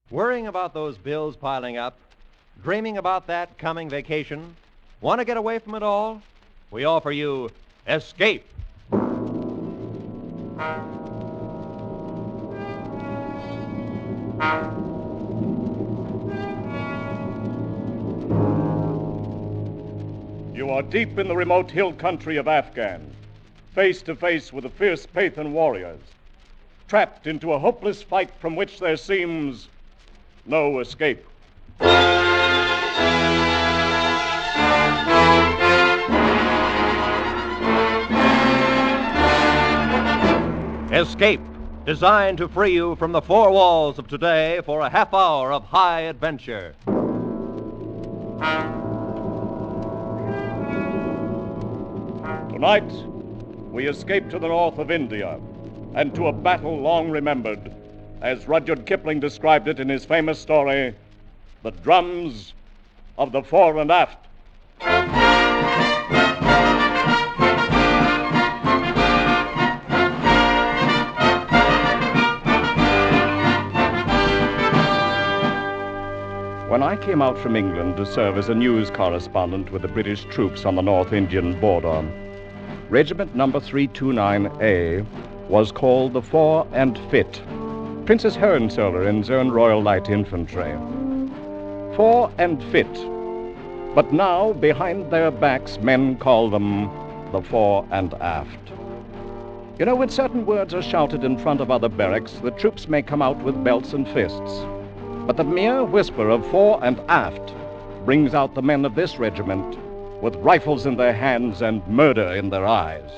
Worrying about those bills piling up? Dreaming about that coming vacation? Want to get away from it all? We offer you Escape. You are deep in the remote hill country of Afghan, face to face with the fierce Pathan warriors, trapped into a hopeless fight from which there seems no escape. Escape, designed to free you from the four walls of today for a half hour of high adventure. Tonight, we escape to the north of India and to a battle long remembered, as Rudyard Kipling described it in his famous story, The Drums of the Fore and Aft. When I came out from England to serve as a news correspondent with the British troops on the North Indian border, Regiment number 329A was called the Fore and Fit, Princess Hohenzollerins Own Royal Light Infantry. Fore and Fit, but now behind their backs men call them the Fore and Aft. You know, when certain words are shouted in front of other barracks, the troops may come out with belts and fists. But the mere whisper of Fore and Aft brings out the men of this regiment with rifles in their hands and murder in their eyes.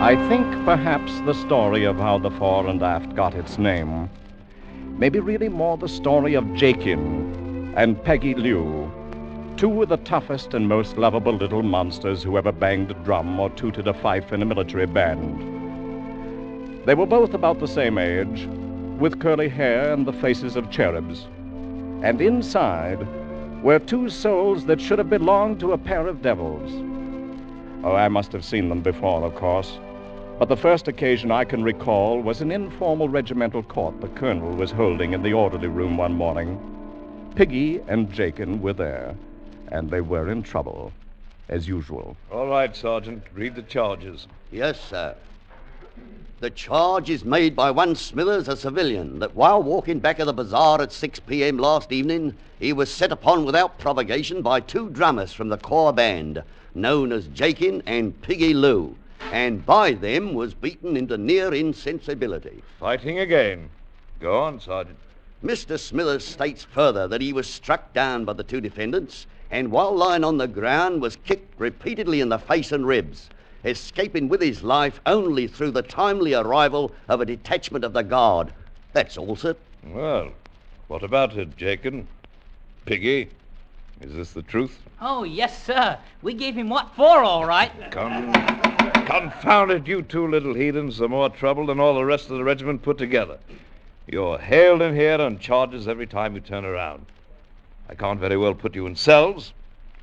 I think perhaps the story of how the Fore and Aft got its name may be really more the story of Jakin and Peggy Liu, two of the toughest and most lovable little monsters who ever banged a drum or tooted a fife in a military band. They were both about the same age, with curly hair and the faces of cherubs. And inside were two souls that should have belonged to a pair of devils. Oh, I must have seen them before, of course. But the first occasion I can recall was an informal regimental court the colonel was holding in the orderly room one morning. Piggy and Jakin were there, and they were in trouble, as usual. All right, Sergeant. Read the charges. Yes, sir. The charge is made by one Smithers, a civilian, that while walking back of the bazaar at 6 p.m. last evening, he was set upon without provocation by two drummers from the corps band, known as Jakin and Piggy Lou, and by them was beaten into near insensibility. Fighting again. Go on, Sergeant. Mr. Smithers states further that he was struck down by the two defendants, and while lying on the ground was kicked repeatedly in the face and ribs, escaping with his life only through the timely arrival of a detachment of the guard. That's all, sir. Well, what about it, Jakin? Piggy, is this the truth? Oh, yes, sir. We gave him what for, all right. Confound it, you two little heathens are more trouble than all the rest of the regiment put together. You're hailed in here on charges every time you turn around. I can't very well put you in cells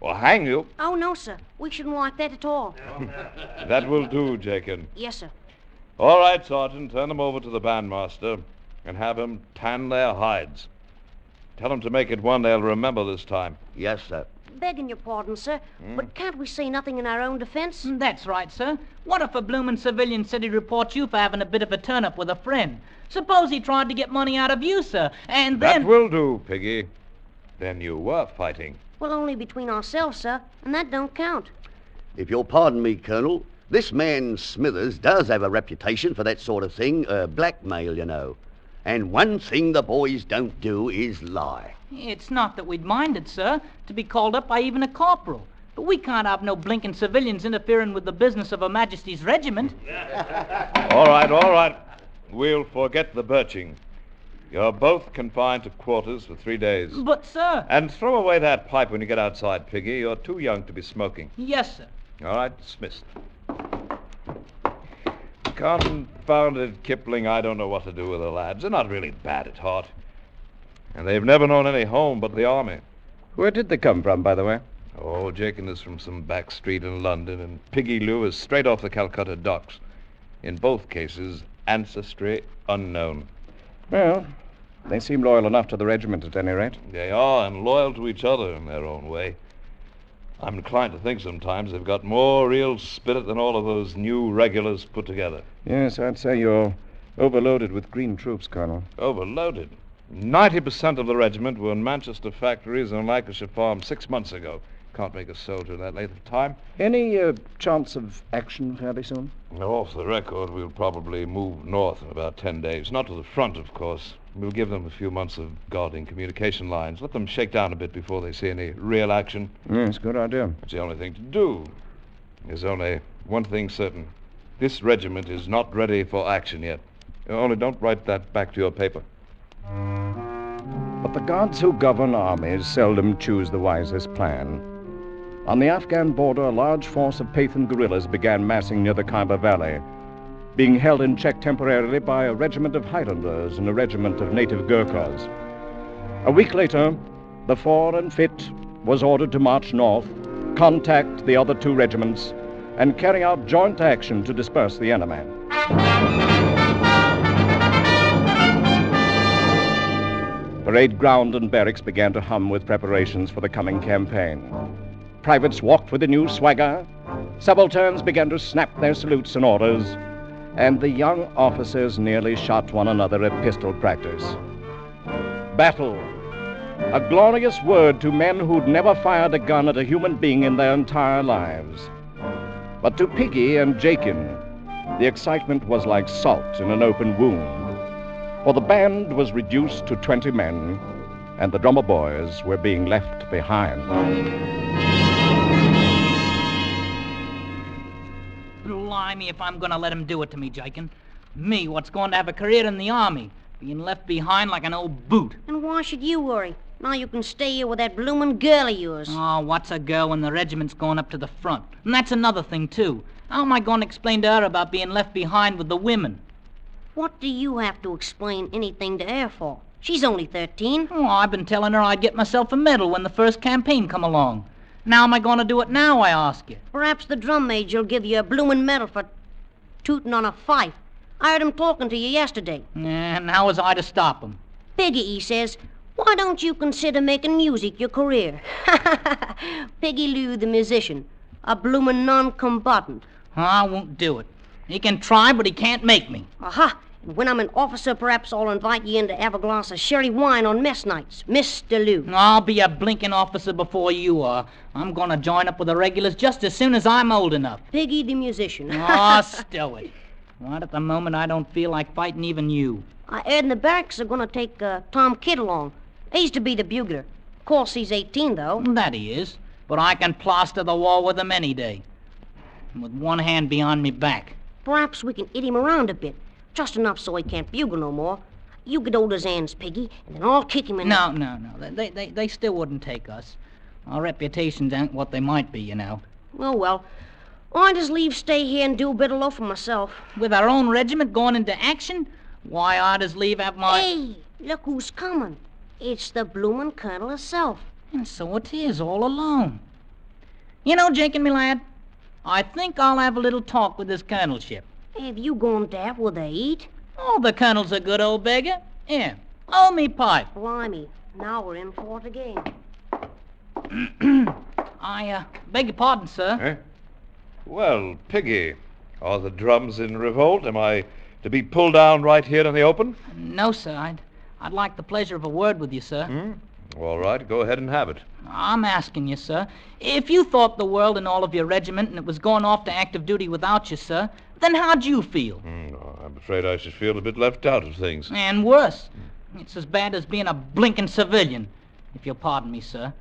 or hang you. Oh, no, sir. We shouldn't like that at all. That will do, Jakin. Yes, sir. All right, Sergeant, turn them over to the bandmaster and have him tan their hides. Tell them to make it one they'll remember this time. Yes, sir. Begging your pardon, sir, but can't we say nothing in our own defense? That's right, sir. What if a bloomin' civilian said he'd report you for having a bit of a turn-up with a friend? Suppose he tried to get money out of you, sir, and then... That will do, Piggy. Then you were fighting. Well, only between ourselves, sir, and that don't count. If you'll pardon me, Colonel, this man Smithers does have a reputation for that sort of thing, blackmail, you know. And one thing the boys don't do is lie. It's not that we'd minded, sir, to be called up by even a corporal. But we can't have no blinking civilians interfering with the business of Her Majesty's regiment. All right. We'll forget the birching. You're both confined to quarters for 3 days. But, sir... And throw away that pipe when you get outside, Piggy. You're too young to be smoking. Yes, sir. All right, dismissed. Confounded Kipling, I don't know what to do with the lads. They're not really bad at heart. And they've never known any home but the army. Where did they come from, by the way? Oh, Jakin is from some back street in London, and Piggy Lou is straight off the Calcutta docks. In both cases, ancestry unknown. Well, they seem loyal enough to the regiment at any rate. They are, and loyal to each other in their own way. I'm inclined to think sometimes they've got more real spirit than all of those new regulars put together. Yes, I'd say you're overloaded with green troops, Colonel. Overloaded. 90% of the regiment were in Manchester factories and Lancashire farms 6 months ago. Can't make a soldier in that length of time. Any chance of action fairly soon? Off the record, we'll probably move north in about 10 days. Not to the front, of course. We'll give them a few months of guarding communication lines. Let them shake down a bit before they see any real action. Yes, good idea. It's the only thing to do. There's only one thing certain. This regiment is not ready for action yet. Only don't write that back to your paper. But the gods who govern armies seldom choose the wisest plan. On the Afghan border, a large force of Pathan guerrillas began massing near the Khyber Valley, being held in check temporarily by a regiment of Highlanders and a regiment of native Gurkhas. A week later, the Fore and Fit was ordered to march north, contact the other two regiments, and carry out joint action to disperse the enemy. Parade ground and barracks began to hum with preparations for the coming campaign. Privates walked with a new swagger, subalterns began to snap their salutes and orders, and the young officers nearly shot one another at pistol practice. Battle, a glorious word to men who'd never fired a gun at a human being in their entire lives. But to Piggy and Jakin, the excitement was like salt in an open wound, for the band was reduced to 20 men, and the drummer boys were being left behind. Blimey, if I'm going to let him do it to me, Jakin. Me, what's going to have a career in the army, being left behind like an old boot. And why should you worry? Now you can stay here with that bloomin' girl of yours. Oh, what's a girl when the regiment's going up to the front? And that's another thing, too. How am I going to explain to her about being left behind with the women? What do you have to explain anything to her for? She's only 13. Oh, I've been telling her I'd get myself a medal when the first campaign come along. Now am I going to do it now, I ask you? Perhaps the drum major'll give you a bloomin' medal for tootin' on a fife. I heard him talking to you yesterday. And how was I to stop him? Piggy, he says, why don't you consider making music your career? Piggy Lou, the musician, a bloomin' non-combatant. I won't do it. He can try, but he can't make me. Aha! And when I'm an officer, perhaps I'll invite you in to have a glass of sherry wine on mess nights, Mr. Lou. I'll be a blinking officer before you are. I'm going to join up with the regulars just as soon as I'm old enough. Piggy the musician. Oh, stow it. Right at the moment, I don't feel like fighting even you. I heard in the barracks they're going to take Tom Kidd along. He used to be the bugler. Of course, he's 18, though. That he is. But I can plaster the wall with him any day. With one hand behind me back. Perhaps we can hit him around a bit. Just enough so he can't bugle no more. You get hold of his hands, Piggy, and then I'll kick him in No. They still wouldn't take us. Our reputations ain't what they might be, you know. Oh, well. I'd just leave stay here and do a bit of loafing myself. With our own regiment going into action? Why, I'd just leave have my... Hey, look who's coming. It's the bloomin' colonel herself. And so it is, all alone. You know, Jakin, me lad, I think I'll have a little talk with this colonelship. Have you gone daft with the eat? Oh, the colonel's a good old beggar. Here, hold me pipe. Blimey, now we're in for it again. I beg your pardon, sir. Eh? Well, Piggy, are the drums in revolt? Am I to be pulled down right here in the open? No, sir. I'd like the pleasure of a word with you, sir. All right, go ahead and have it. I'm asking you, sir. If you thought the world and all of your regiment and it was going off to active duty without you, sir, then how'd you feel? I'm afraid I should feel a bit left out of things. And worse. It's as bad as being a blinking civilian, if you'll pardon me, sir.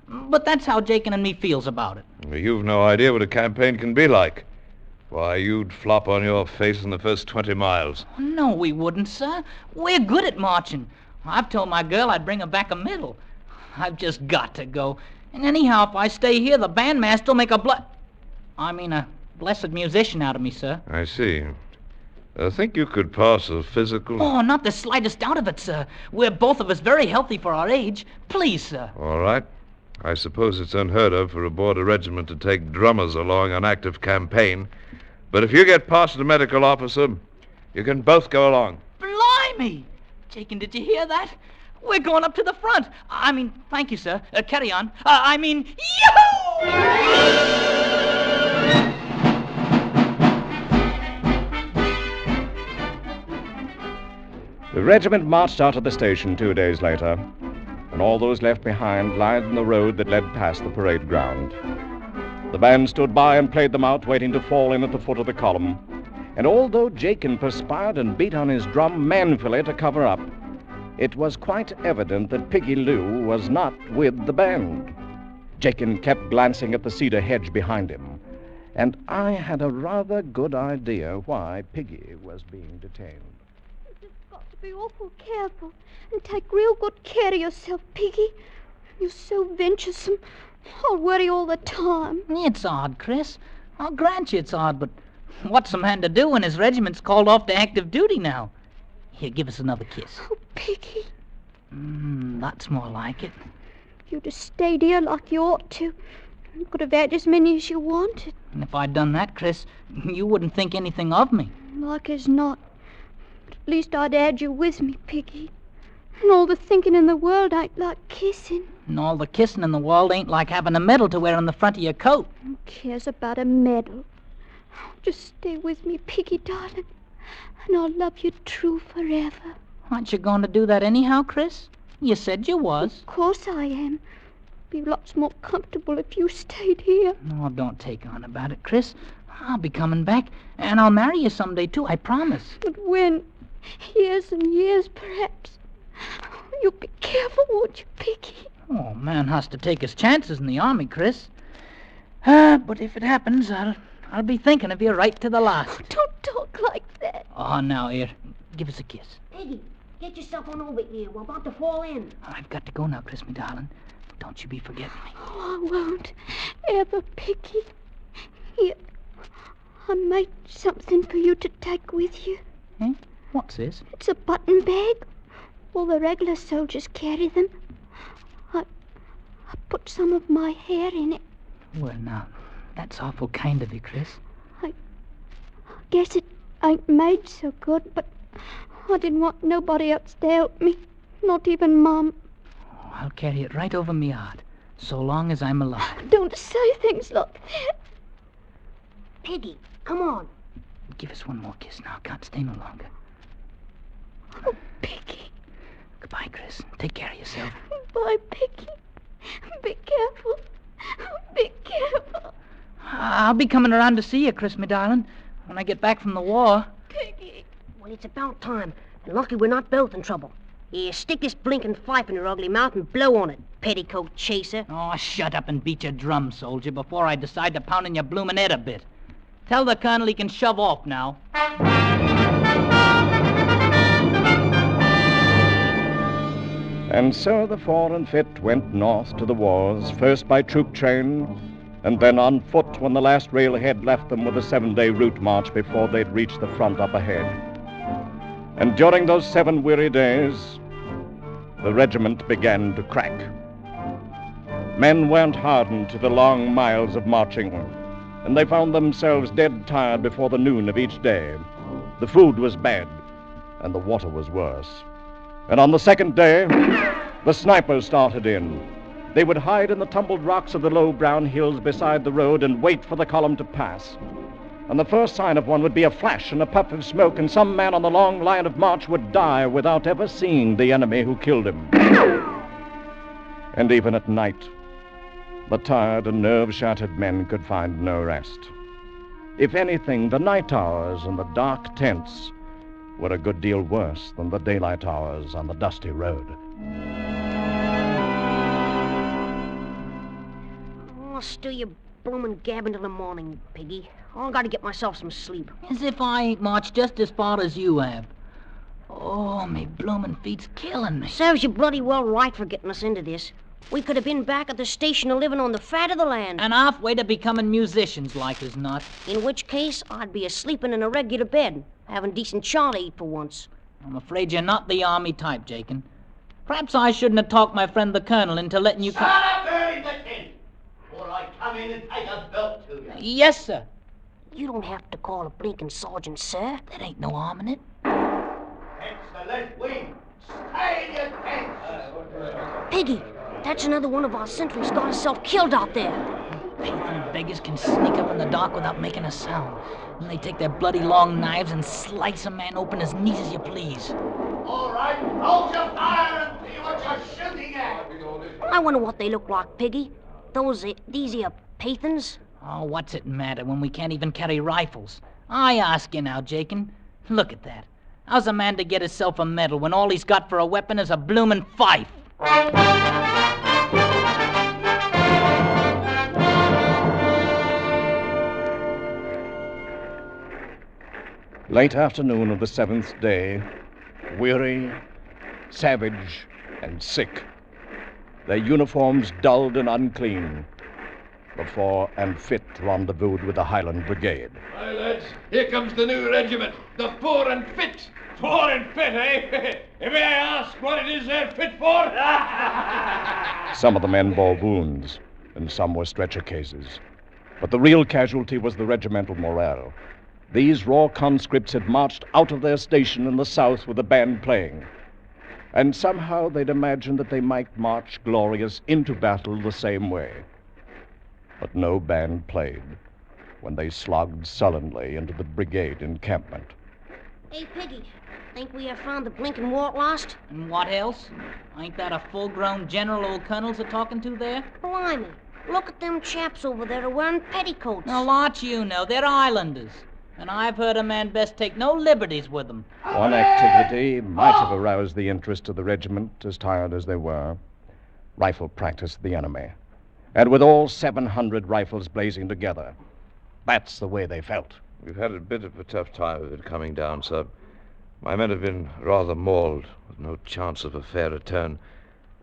But that's how Jakin and me feels about it. You've no idea what a campaign can be like. Why, you'd flop on your face in the first 20 miles. No, we wouldn't, sir. We're good at marching. I've told my girl I'd bring her back a medal. I've just got to go. And anyhow, if I stay here, the bandmaster'll make a blessed musician out of me, sir. I see. I think you could pass a physical... Oh, not the slightest doubt of it, sir. We're both of us very healthy for our age. Please, sir. All right. I suppose it's unheard of for a border regiment to take drummers along on active campaign. But if you get past the medical officer, you can both go along. Blimey! Jakin, did you hear that? We're going up to the front. Thank you, sir. Carry on. Yahoo! The regiment marched out of the station 2 days later, and all those left behind lined the road that led past the parade ground. The band stood by and played them out, waiting to fall in at the foot of the column. And although Jakin perspired and beat on his drum manfully to cover up, it was quite evident that Piggy Lou was not with the band. Jakin kept glancing at the cedar hedge behind him, and I had a rather good idea why Piggy was being detained. You've got to be awful careful and take real good care of yourself, Piggy. You're so venturesome. I'll worry all the time. It's odd, Chris. I'll grant you it's odd, but what's a man to do when his regiment's called off to active duty now? Here, give us another kiss. Oh, Piggy. That's more like it. You'd have stayed here like you ought to. You could have had as many as you wanted. And if I'd done that, Chris, you wouldn't think anything of me. Like as not. But at least I'd had you with me, Piggy. And all the thinking in the world ain't like kissing. And all the kissing in the world ain't like having a medal to wear on the front of your coat. Who cares about a medal? Just stay with me, Piggy, darling. And I'll love you true forever. Aren't you going to do that anyhow, Chris? You said you was. Of course I am. Be lots more comfortable if you stayed here. Oh, don't take on about it, Chris. I'll be coming back, and I'll marry you someday, too, I promise. But when? Years and years, perhaps. You be careful, won't you, Piggy? Oh, man has to take his chances in the army, Chris. But if it happens, I'll be thinking of you right to the last. Don't talk like that. Oh, now, here, give us a kiss. Piggy, get yourself on over here. We're about to fall in. I've got to go now, Chris, my darling. Don't you be forgetting me. Oh, I won't ever, Piggy. Here, I made something for you to take with you. Eh? What's this? It's a button bag. All the regular soldiers carry them. I put some of my hair in it. Well, now, that's awful kind of you, Chris. I guess it ain't made so good, but I didn't want nobody else to help me. Not even Mum. Oh, I'll carry it right over me heart, so long as I'm alive. Don't say things like that. Piggy, come on. Give us one more kiss now. Can't stay no longer. Oh, Piggy. Goodbye, Chris. Take care of yourself. Bye, Piggy. Be careful. Be careful. I'll be coming around to see you, Chris, my darling, when I get back from the war. Piggy. Well, it's about time. And lucky we're not both in trouble. Here, stick this blinking pipe in your ugly mouth and blow on it, petticoat chaser. Oh, shut up and beat your drum, soldier, before I decide to pound in your bloomin' head a bit. Tell the colonel he can shove off now. And so the Fore and Fit went north to the wars, first by troop train, and then on foot when the last railhead left them with a 7-day route march before they'd reach the front up ahead. And during those 7 weary days, the regiment began to crack. Men weren't hardened to the long miles of marching, and they found themselves dead tired before the noon of each day. The food was bad, and the water was worse. And on the 2nd day, the snipers started in. They would hide in the tumbled rocks of the low brown hills beside the road and wait for the column to pass. And the first sign of one would be a flash and a puff of smoke, and some man on the long line of march would die without ever seeing the enemy who killed him. And even at night, the tired and nerve-shattered men could find no rest. If anything, the night hours and the dark tents were a good deal worse than the daylight hours on the dusty road. Oh, still you bloomin' gab until the morning, Piggy. I gotta get myself some sleep. As if I ain't marched just as far as you have. Oh, me bloomin' feet's killing me. Serves you bloody well right for getting us into this. We could have been back at the station a living on the fat of the land. And halfway to becoming musicians, like as not. In which case, I'd be a-sleeping in a regular bed, having decent chaw to eat for once. I'm afraid you're not the army type, Jakin. Perhaps I shouldn't have talked my friend the colonel into letting you come. Shut up there in the tent, or I come in and take a belt to you. Yes, sir. You don't have to call a blinking sergeant, sir. That ain't no harm in it. It's the left wing. Stay in your tents. Piggy, that's another one of our sentries got herself killed out there. Pathan beggars can sneak up in the dark without making a sound. And they take their bloody long knives and slice a man open as neat as you please. All right, hold your fire and see what you're shooting at. I wonder what they look like, Piggy. These here Pathans? Oh, what's it matter when we can't even carry rifles? I ask you now, Jakin. Look at that. How's a man to get himself a medal when all he's got for a weapon is a bloomin' fife? Late afternoon of the 7th day, weary, savage, and sick, their uniforms dulled and unclean, the Fore and Fit rendezvoused with the Highland Brigade. Hi, lads. Here comes the new regiment, the Fore and Fit. Fore and Fit, eh? May I ask what it is they're fit for? Some of the men bore wounds, and some were stretcher cases. But the real casualty was the regimental morale. These raw conscripts had marched out of their station in the south with the band playing. And somehow they'd imagined that they might march glorious into battle the same way. But no band played when they slogged sullenly into the brigade encampment. Hey, Piggy, think we have found the blinking war at last? And what else? Ain't that a full-grown general old colonels are talking to there? Blimey, look at them chaps over there wearing petticoats. Now, lot you know, they're islanders. And I've heard a man best take no liberties with them. One activity might have aroused the interest of the regiment, as tired as they were. Rifle practice of the enemy. And with all 700 rifles blazing together. That's the way they felt. We've had a bit of a tough time of it coming down, sir. My men have been rather mauled, with no chance of a fair return.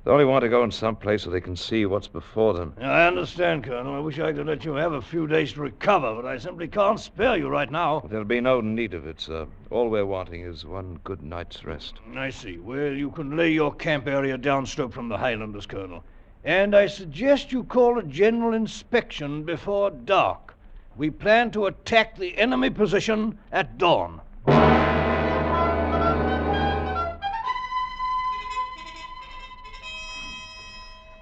They only want to go in some place where they can see what's before them. I understand, Colonel. I wish I could let you have a few days to recover, but I simply can't spare you right now. There'll be no need of it, sir. All we're wanting is one good night's rest. I see. Well, you can lay your camp area downstroke from the Highlanders, Colonel. And I suggest you call a general inspection before dark. We plan to attack the enemy position at dawn.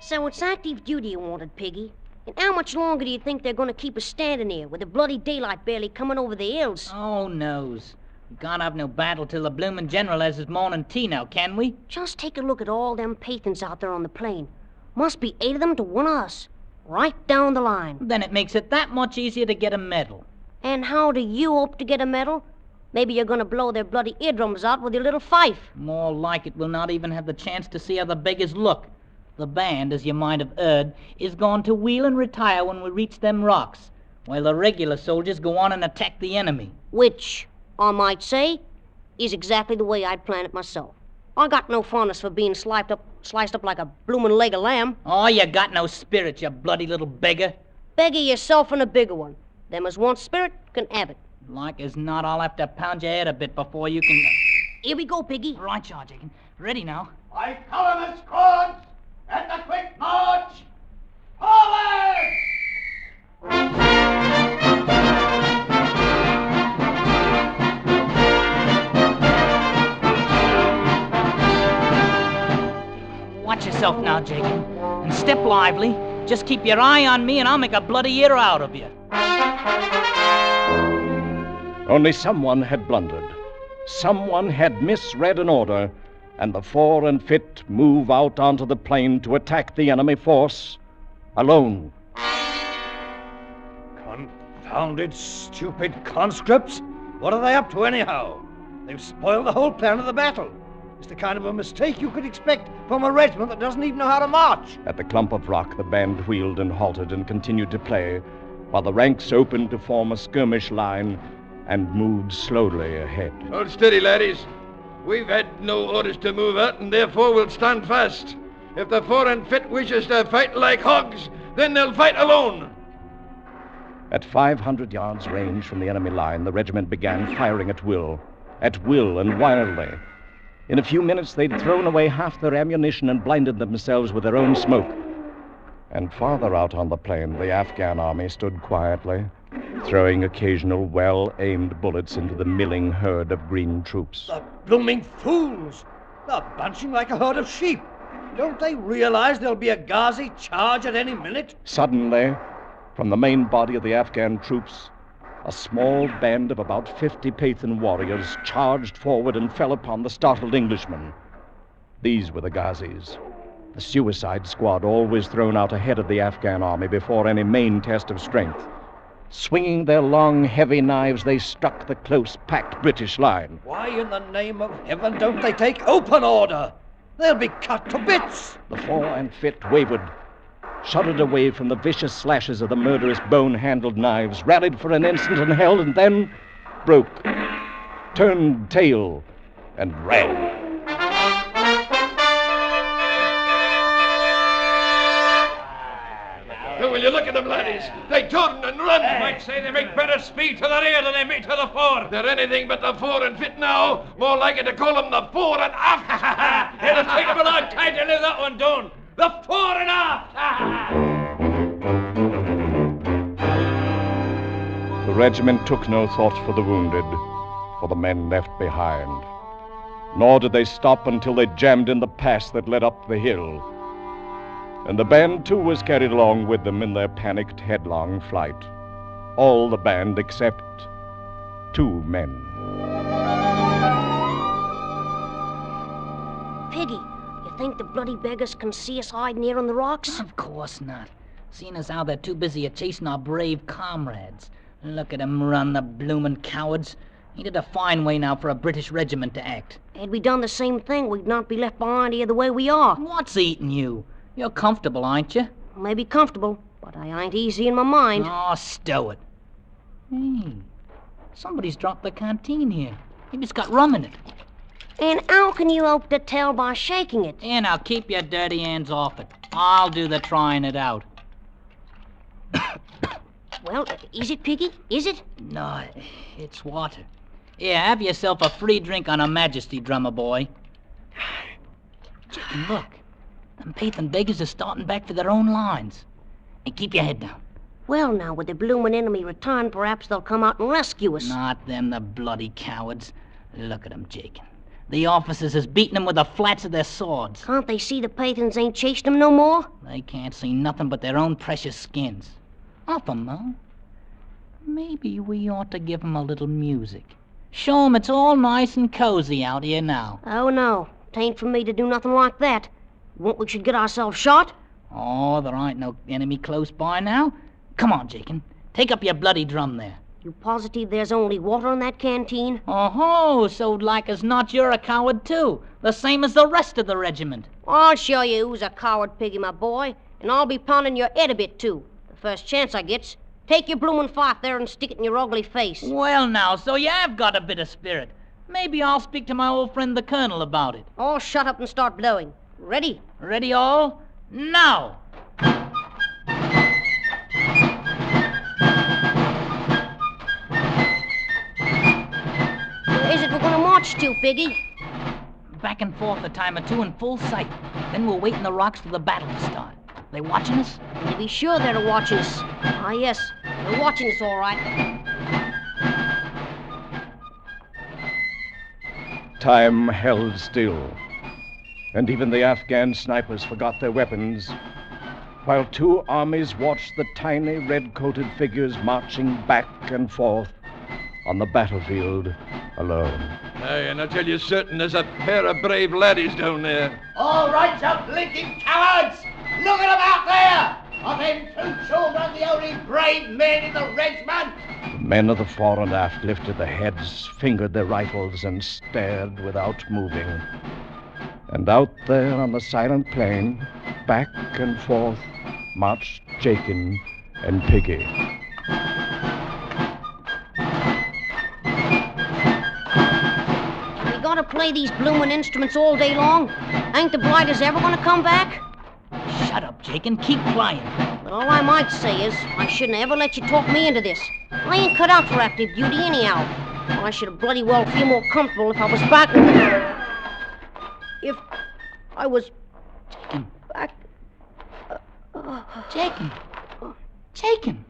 So it's active duty you wanted, Piggy. And how much longer do you think they're going to keep us standing here with the bloody daylight barely coming over the hills? Oh, knows. We can't have no battle till the bloomin' general has his morning tea now, can we? Just take a look at all them Pathans out there on the plain. Must be 8 of them to 1 of us. Right down the line. Then it makes it that much easier to get a medal. And how do you hope to get a medal? Maybe you're going to blow their bloody eardrums out with your little fife. More like it, we'll not even have the chance to see how the beggars look. The band, as you might have heard, is going to wheel and retire when we reach them rocks, while the regular soldiers go on and attack the enemy. Which, I might say, is exactly the way I'd plan it myself. I got no fondness for being sliced up like a bloomin' leg of lamb. Oh, you got no spirit, you bloody little beggar. Beggar yourself and a bigger one. Them as want spirit can have it. Like as not, I'll have to pound your head a bit before you can... Here we go, Piggy. Right, Charge Aiken. Ready now. I call them as squads, and the quick march, forward! Watch yourself now, Jacob, and step lively. Just keep your eye on me, and I'll make a bloody ear out of you. Only someone had blundered. Someone had misread an order, and the Fore and Fit move out onto the plain to attack the enemy force alone. Confounded, stupid conscripts! What are they up to, anyhow? They've spoiled the whole plan of the battle. It's the kind of a mistake you could expect from a regiment that doesn't even know how to march. At the clump of rock, the band wheeled and halted and continued to play, while the ranks opened to form a skirmish line and moved slowly ahead. Hold steady, laddies. We've had no orders to move out, and therefore we'll stand fast. If the Fore and Fit wishes to fight like hogs, then they'll fight alone. At 500 yards range from the enemy line, the regiment began firing at will and wildly. In a few minutes, they'd thrown away half their ammunition and blinded themselves with their own smoke. And farther out on the plain, the Afghan army stood quietly, throwing occasional well-aimed bullets into the milling herd of green troops. The blooming fools! They're bunching like a herd of sheep. Don't they realize there'll be a Ghazi charge at any minute? Suddenly, from the main body of the Afghan troops, a small band of about 50 Pathan warriors charged forward and fell upon the startled Englishmen. These were the Ghazis, the suicide squad always thrown out ahead of the Afghan army before any main test of strength. Swinging their long, heavy knives, they struck the close-packed British line. Why in the name of heaven don't they take open order? They'll be cut to bits. The Fore and Fit wavered, shuddered away from the vicious slashes of the murderous bone-handled knives, rallied for an instant and held, and then broke, turned tail, and ran. Now, will you look at them, laddies? They turn and run. Might say they make better speed to the rear than they make to the fore. They're anything but the Fore and Fit now. More likely to call them the Fore and Aft. It'll take them a long time to live that one down. The Fore and Aft. The regiment took no thought for the wounded, for the men left behind. Nor did they stop until they jammed in the pass that led up the hill. And the band, too, was carried along with them in their panicked, headlong flight. All the band except 2 men. Piggy, you think the bloody beggars can see us hiding here on the rocks? Of course not. Seeing as how they're too busy at chasing our brave comrades. Look at 'em run, the bloomin' cowards. Ain't it a fine way now for a British regiment to act? Had we done the same thing, we'd not be left behind here the way we are. What's eating you? You're comfortable, aren't you? Maybe comfortable, but I ain't easy in my mind. Oh, stow it. Hey, somebody's dropped the canteen here. Maybe it's got rum in it. And how can you hope to tell by shaking it? And now keep your dirty hands off it. I'll do the trying it out. Well, is it, Piggy? Is it? No, it's water. Here, have yourself a free drink on Her Majesty, drummer boy. Chicken, look. Them Pathan beggars are starting back for their own lines. And keep your head down. Well, now, with the bloomin' enemy return, perhaps they'll come out and rescue us. Not them, the bloody cowards. Look at 'em, Jakin. The officers is beating them with the flats of their swords. Can't they see the Pathans ain't chased them no more? They can't see nothing but their own precious skins. Off 'em, though. Maybe we ought to give 'em a little music. Show 'em it's all nice and cozy out here now. Oh, no. Tain't for me to do nothing like that. You want we should get ourselves shot? Oh, there ain't no enemy close by now. Come on, Jakin. Take up your bloody drum there. You positive there's only water in that canteen? Oh-ho, so like as not you're a coward too. The same as the rest of the regiment. I'll show you who's a coward, Piggy, my boy. And I'll be pounding your head a bit, too. The first chance I gets. Take your bloomin' fife there and stick it in your ugly face. Well, now, so you have got a bit of spirit. Maybe I'll speak to my old friend the Colonel about it. All shut up and start blowing. Ready? Ready all? Now! Where is it we're gonna march to, Piggy? Back and forth a time or two in full sight. Then we'll wait in the rocks for the battle to start. They watching us? To be sure they're watching us. Ah, yes. They're watching us, all right. Time held still, and even the Afghan snipers forgot their weapons, while 2 armies watched the tiny red-coated figures marching back and forth on the battlefield alone. Aye, and I tell you certain there's a pair of brave laddies down there. All right, you blinking cowards! Look at them out there! Are them 2 children the only brave men in the regiment? The men of the fore and aft lifted their heads, fingered their rifles, and stared without moving. And out there on the silent plain, back and forth, marched Jakin and Piggy. We gotta play these bloomin' instruments all day long? Ain't the blighters ever gonna come back? Shut up, Jakin. Keep playing. But all I might say is, I shouldn't ever let you talk me into this. I ain't cut out for active duty anyhow. Well, I should have bloody well feel more comfortable if I was back. If I was back. Jakin. Jakin.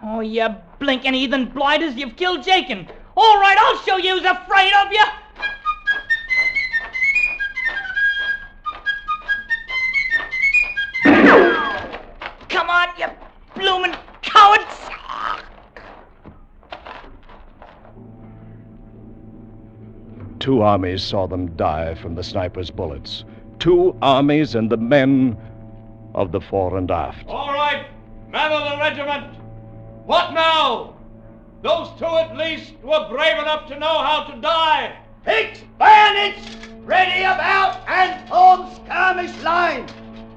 Oh, you blinking heathen blighters, you've killed Jakin. All right, I'll show you who's afraid of you. Come on, you bloomin' cowards! Two armies saw them die from the sniper's bullets. Two armies and the men of the fore and aft. All right, men of the regiment. What now? Those two at least were brave enough to know how to die. Picks, bayonets, ready about and form skirmish line.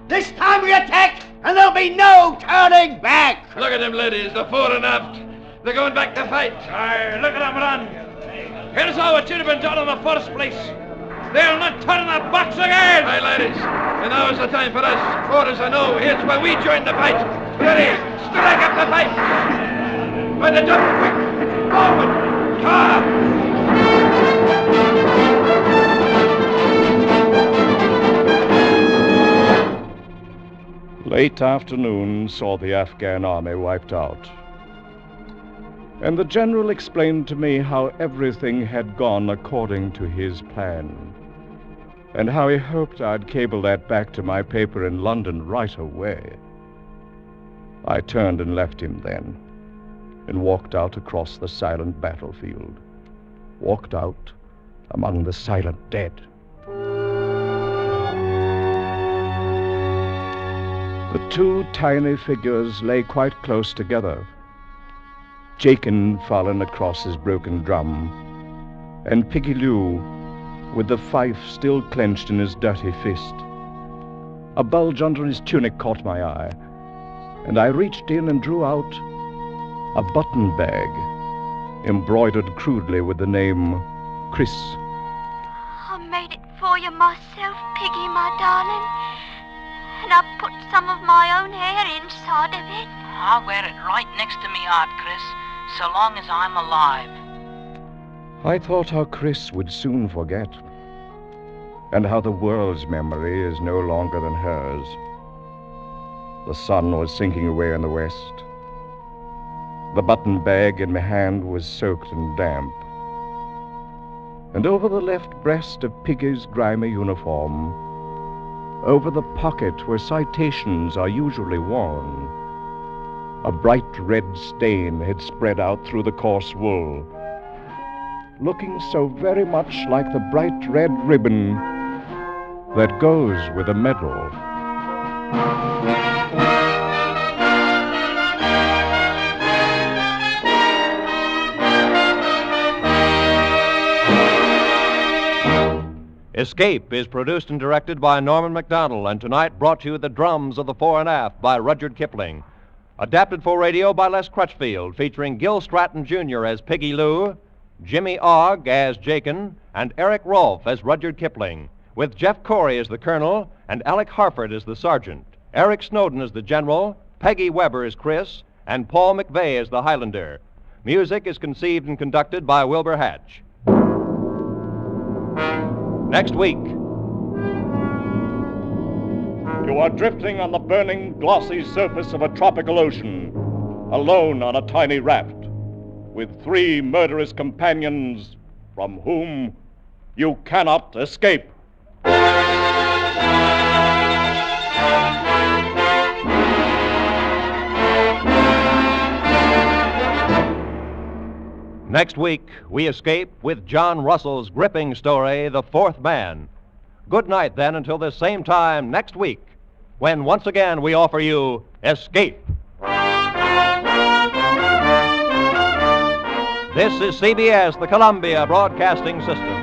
This time we attack, and there'll be no turning back. Look at them, ladies, the fore and aft. They're going back to fight. Aye, look at them run. Here's how it should have been done in the first place. They'll not turn their backs again. Aye, ladies, and now is the time for us. For as I know, here's where we join the fight. Ready, strike up the fight. By the jump, quick, forward, come. Late afternoon saw the Afghan army wiped out. And the general explained to me how everything had gone according to his plan, and how he hoped I'd cable that back to my paper in London right away. I turned and left him then, and walked out across the silent battlefield, walked out among the silent dead. The two tiny figures lay quite close together, Jakin fallen across his broken drum, and Piggy Lou with the fife still clenched in his dirty fist. A bulge under his tunic caught my eye, and I reached in and drew out a button bag embroidered crudely with the name Chris. I made it for you myself, Piggy, my darling. And I put some of my own hair inside of it. I'll wear it right next to me heart, Chris, so long as I'm alive. I thought how Chris would soon forget, and how the world's memory is no longer than hers. The sun was sinking away in the west. The button bag in my hand was soaked and damp. And over the left breast of Piggy's grimy uniform, over the pocket where citations are usually worn, a bright red stain had spread out through the coarse wool, looking so very much like the bright red ribbon that goes with a medal. Escape is produced and directed by Norman MacDonald, and tonight brought to you the drums of the Fore and Aft by Rudyard Kipling. Adapted for radio by Les Crutchfield, featuring Gil Stratton Jr. as Piggy Lou, Jimmy Ogg as Jakin, and Eric Rolfe as Rudyard Kipling, with Jeff Corey as the colonel and Alec Harford as the sergeant, Eric Snowden as the general, Peggy Weber as Chris, and Paul McVeigh as the Highlander. Music is conceived and conducted by Wilbur Hatch. Next week. You are drifting on the burning, glossy surface of a tropical ocean, alone on a tiny raft, with 3 murderous companions from whom you cannot escape. Next week, we escape with John Russell's gripping story, The Fourth Man. Good night, then, until this same time next week, when once again we offer you Escape. This is CBS, the Columbia Broadcasting System.